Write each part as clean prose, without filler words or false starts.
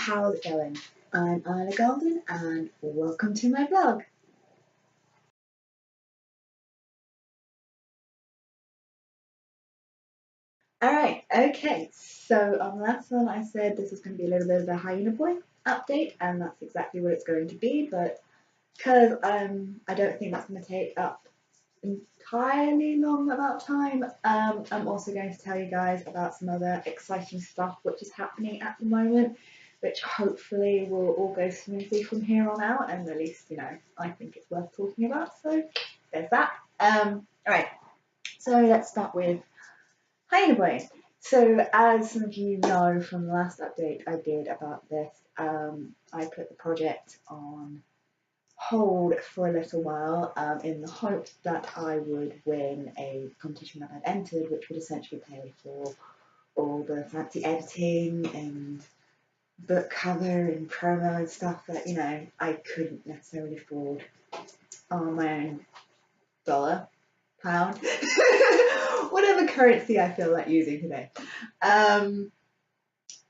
How's it going? I'm IlaGolden and welcome to my blog. Alright, okay, so on the last one I said this was going to be a little bit of a Hyena Boy update, and that's exactly what it's going to be, but because I don't think that's going to take up entirely long amount of time, I'm also going to tell you guys about some other exciting stuff which is happening at the moment, which hopefully will all go smoothly from here on out, and at least, I think it's worth talking about, so there's that. Alright, so let's start with Hyena Boy. So as some of you know from the last update I did about this, I put the project on hold for a little while in the hope that I would win a competition that I'd entered, which would essentially pay for all the fancy editing and book cover and promo and stuff that, I couldn't necessarily afford on my own dollar, pound, whatever currency I feel like using today.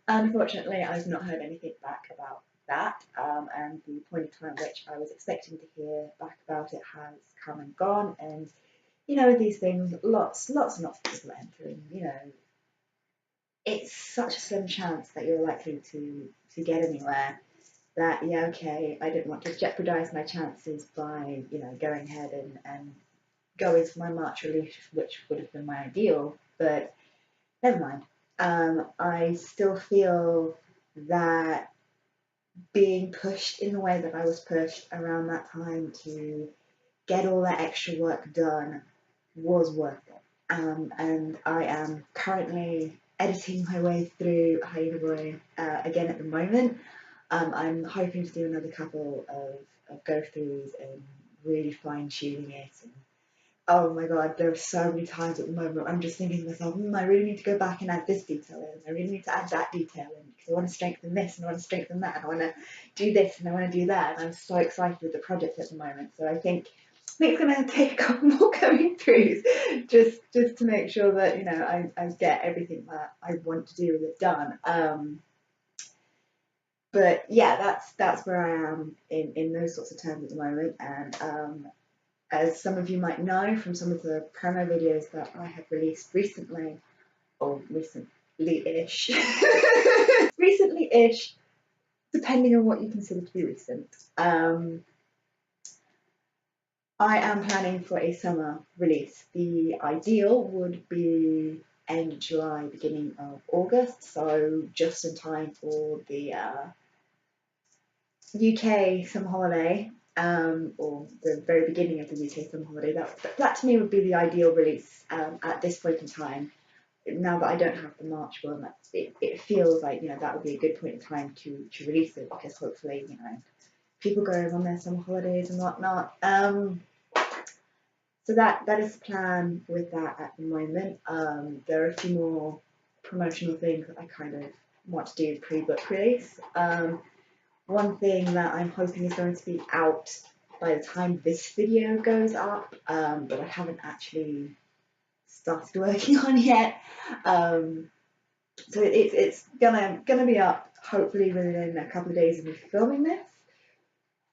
Unfortunately, I've not heard anything back about that, and the point of time which I was expecting to hear back about it has come and gone. And with these things, lots and lots of people entering. It's such a slim chance that you're likely to get anywhere. That okay, I didn't want to jeopardize my chances by going ahead and going for my March release, which would have been my ideal. But never mind. I still feel that being pushed in the way that I was pushed around that time to get all that extra work done was worth it. And I am currently editing my way through Hyena Boy again at the moment. I'm hoping to do another couple of go-throughs and really fine-tuning it. And oh my god, there are so many times at the moment I'm just thinking to myself, I really need to go back and add this detail in, I really need to add that detail in, because I want to strengthen this and I want to strengthen that, and I want to do this and I want to do that, and I'm so excited with the project at the moment. So I think it's going to take a couple more going throughs just to make sure that I get everything that I want to do with it done. But yeah, that's where I am in those sorts of terms at the moment. And as some of you might know from some of the promo videos that I have released recently, or recently-ish, recently-ish, depending on what you consider to be recent, I am planning for a summer release. The ideal would be end of July, beginning of August, so just in time for the UK summer holiday, or the very beginning of the UK summer holiday. That to me would be the ideal release at this point in time. Now that I don't have the March one, it feels like that would be a good point in time to release it, because hopefully people going on their summer holidays and whatnot. So that is the plan with that at the moment. There are a few more promotional things that I kind of want to do pre-book release. One thing that I'm hoping is going to be out by the time this video goes up, but I haven't actually started working on yet. So it's gonna be up hopefully within a couple of days of me filming this.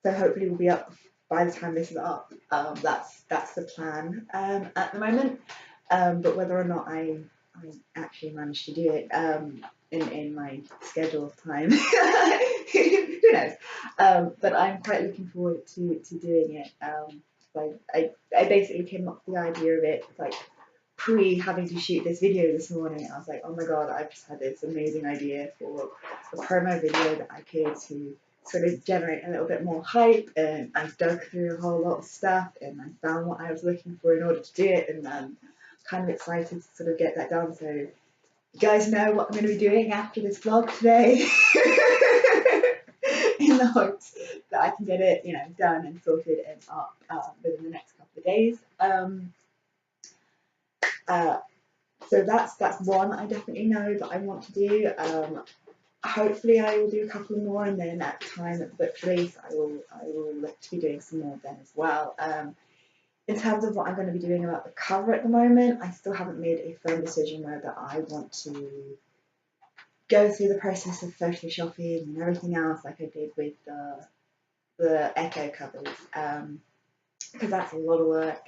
So hopefully we'll be up by the time this is up. That's the plan at the moment. But whether or not I actually manage to do it in my schedule of time, who knows? But I'm quite looking forward to doing it. I basically came up with the idea of it like pre having to shoot this video this morning. I was like, oh my god, I've just had this amazing idea for a promo video that I could to sort of generate a little bit more hype, and I dug through a whole lot of stuff and I found what I was looking for in order to do it, and I'm kind of excited to sort of get that done. So you guys know what I'm going to be doing after this vlog today. In the hopes that I can get it, done and sorted and up within the next couple of days. So that's one I definitely know that I want to do. Hopefully I will do a couple more, and then at the time of the book release I will look to be doing some more then as well. In terms of what I'm going to be doing about the cover at the moment, I still haven't made a firm decision whether I want to go through the process of photoshopping and everything else like I did with the Echo covers, because that's a lot of work.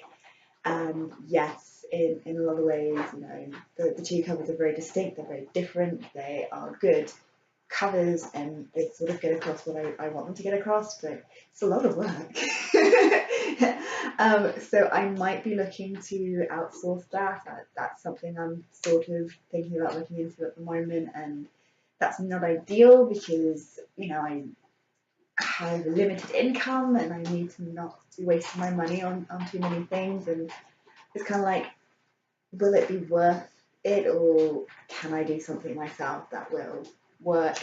And yes, in a lot of ways, you know, the two covers are very distinct, they're very different, they are good covers and they sort of get across what I want them to get across, but it's a lot of work. So I might be looking to outsource that. That's something I'm sort of thinking about looking into at the moment, and that's not ideal because, you know, I have a limited income and I need to not be wasting my money on too many things, and it's kind of like, will it be worth it, or can I do something myself that will work?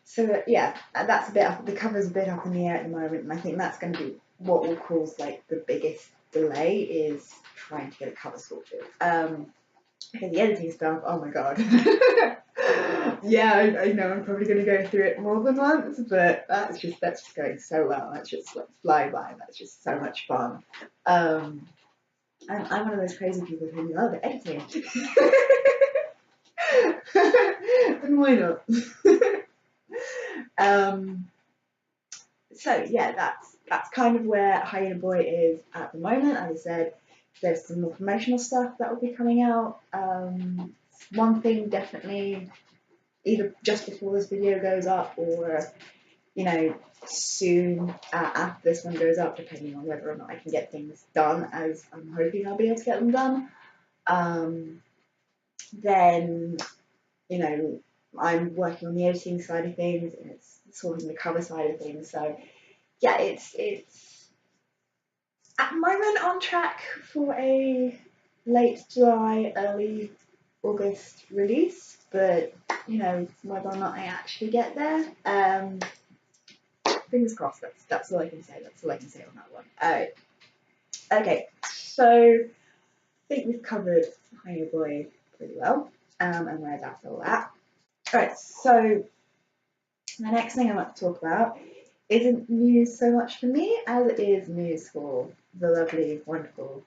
So yeah, that's a bit up, the cover's a bit up in the air at the moment, and I think that's going to be what will cause like the biggest delay is trying to get a cover sorted. Because the editing stuff, oh my god. Yeah, I know I'm probably going to go through it more than once, but that's just going so well. That's just like fly by. That's just so much fun. I'm one of those crazy people who love editing. And why not? So yeah, that's kind of where Hyena Boy is at the moment. As I said, there's some more promotional stuff that will be coming out. One thing definitely, either just before this video goes up or, you know, soon after this one goes up, depending on whether or not I can get things done, as I'm hoping I'll be able to get them done. Then, you know, I'm working on the editing side of things, and it's sorting the cover side of things. So yeah, it's at the moment on track for a late July, early August release, but you know, whether or not I actually get there, fingers crossed. That's all I can say. That's all I can say on that one. Alright. Okay, so I think we've covered Hyena Boy pretty well, and where that's all at. Alright, so the next thing I want to talk about isn't news so much for me as it is news for the lovely, wonderful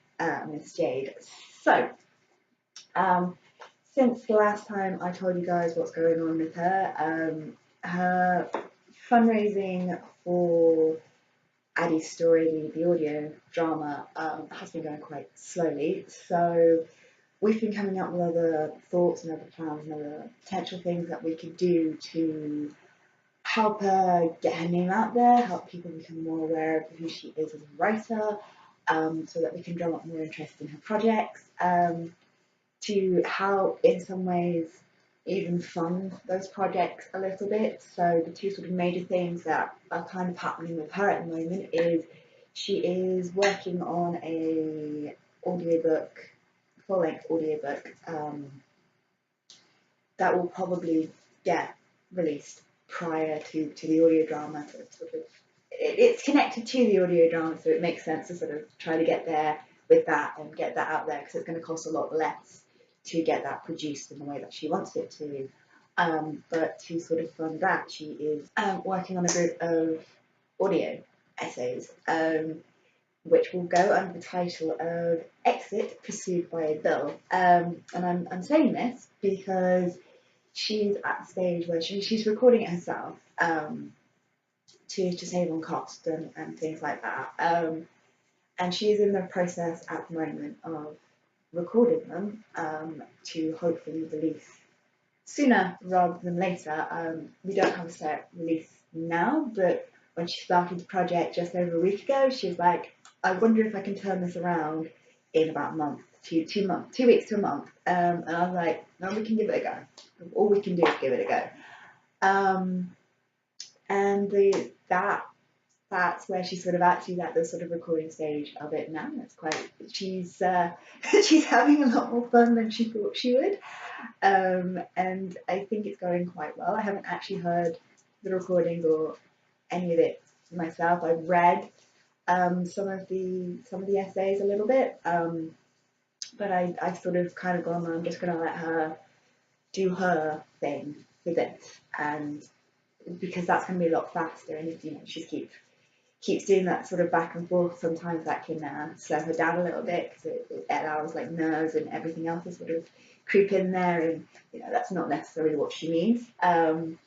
Miss Jade. So, since the last time I told you guys what's going on with her, her fundraising for Addie's story, the audio drama, has been going quite slowly. So we've been coming up with other thoughts and other plans and other potential things that we could do to help her get her name out there, help people become more aware of who she is as a writer, so that we can drum up more interest in her projects, to help in some ways even fund those projects a little bit. So the two sort of major things that are kind of happening with her at the moment is she is working on a audiobook, full-length audiobook, that will probably get released prior to the audio drama. So it's sort of, it's connected to the audio drama, so it makes sense to sort of try to get there with that and get that out there, because it's going to cost a lot less to get that produced in the way that she wants it to. But to sort of fund that, she is working on a group of audio essays, which will go under the title of Exit Pursued by a Bill. And I'm saying this because she's at the stage where she's recording it herself, to save on cost and things like that. And she's in the process at the moment of recording them, to hopefully release sooner rather than later. We don't have a set release now, but when she started the project just over a week ago, she was like, I wonder if I can turn this around in about a month, 2 weeks to a month. And I was like, no, we can give it a go. All we can do is give it a go. And that's where she's sort of actually at the sort of recording stage of it now. It's quite, she's she's having a lot more fun than she thought she would, and I think it's going quite well. I haven't actually heard the recording or any of it myself. I've read some of the essays a little bit, but I sort of kind of gone, I'm just going to let her do her thing with it, and because that's going to be a lot faster, and if you know she keeps doing that sort of back and forth, sometimes that can slow her down a little bit, because it allows like nerves and everything else to sort of creep in there, and that's not necessarily what she means. But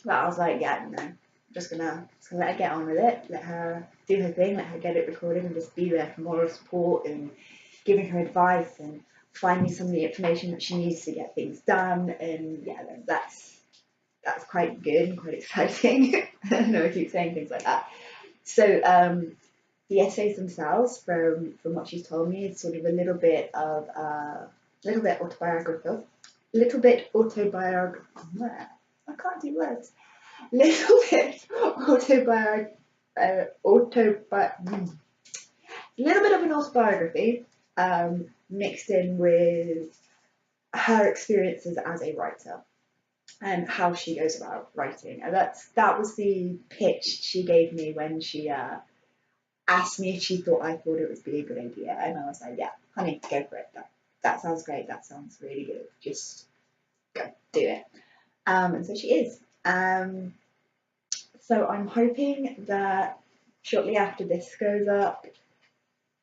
I was like, yeah, I'm just gonna let her get on with it, let her do her thing, let her get it recorded, and just be there for moral support and giving her advice and finding some of the information that she needs to get things done. And yeah, that's quite good and quite exciting. I don't know, I keep saying things like that. So the essays themselves, from what she's told me, is sort of a little bit autobiographical, little bit autobiographical. I can't do words. Little bit little bit of an autobiography, mixed in with her experiences as a writer and how she goes about writing. And that was the pitch she gave me when she asked me if she thought I thought it would be a good idea, and I was like, yeah, honey, go for it. That sounds great. That sounds really good. Just go do it. And so she is. So I'm hoping that shortly after this goes up,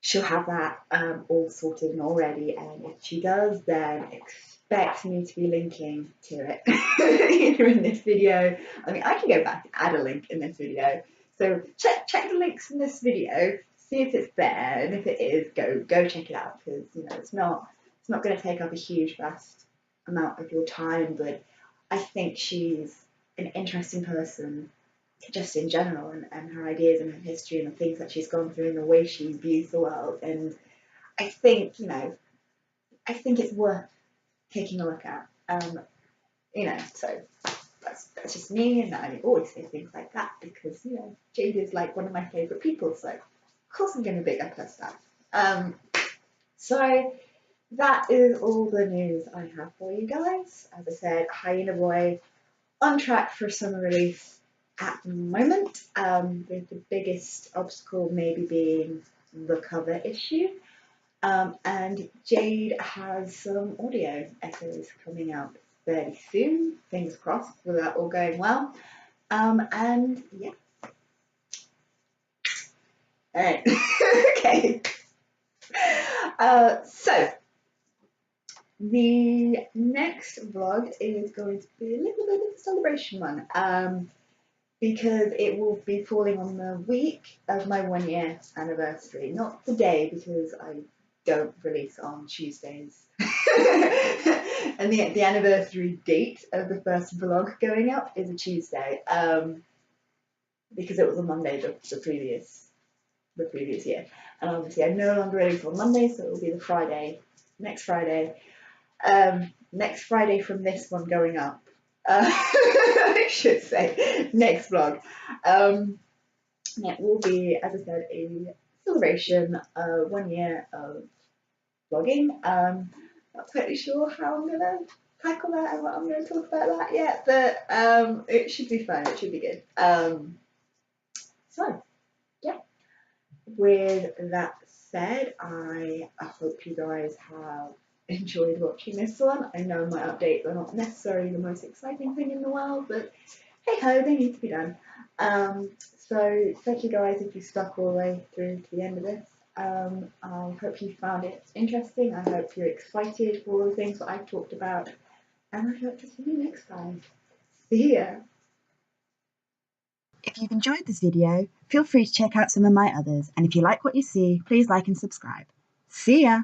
she'll have that all sorted and all ready. And if she does, then expect me to be linking to it either in this video. I mean, I can go back and add a link in this video. So check the links in this video, see if it's there, and if it is, go check it out, because it's not going to take up a huge vast amount of your time. But I think she's an interesting person just in general, and her ideas and her history and the things that she's gone through and the way she views the world. And I think it's worth taking a look at. So that's just me, and I always say things like that because Jade is like one of my favourite people, so of course I'm going to big up her stuff. So that is all the news I have for you guys. As I said, Hyena Boy on track for summer release at the moment, with the biggest obstacle maybe being the cover issue. And Jade has some audio essays coming out fairly soon, fingers crossed, with that all going well. And yeah. Alright, okay. So the next vlog is going to be a little bit of a celebration one, because it will be falling on the week of my 1 year anniversary, not the day, because I don't release on Tuesdays. And the anniversary date of the first vlog going up is a Tuesday, because it was a Monday the previous year, and obviously I no longer release on Monday, so it will be the Friday, next Friday from this one going up. I should say next vlog. It will be, as I said, a celebration of 1 year of vlogging. Not totally sure how I'm gonna tackle that and what I'm gonna talk about that yet, but it should be fun. It should be good. So yeah. With that said, I hope you guys have enjoyed watching this one. I know my updates are not necessarily the most exciting thing in the world, but hey ho, they need to be done. So thank you guys if you stuck all the way through to the end of this. I hope you found it interesting. I hope you're excited for all the things that I've talked about, and I hope to see you next time. See ya! If you've enjoyed this video, feel free to check out some of my others, and if you like what you see, please like and subscribe. See ya!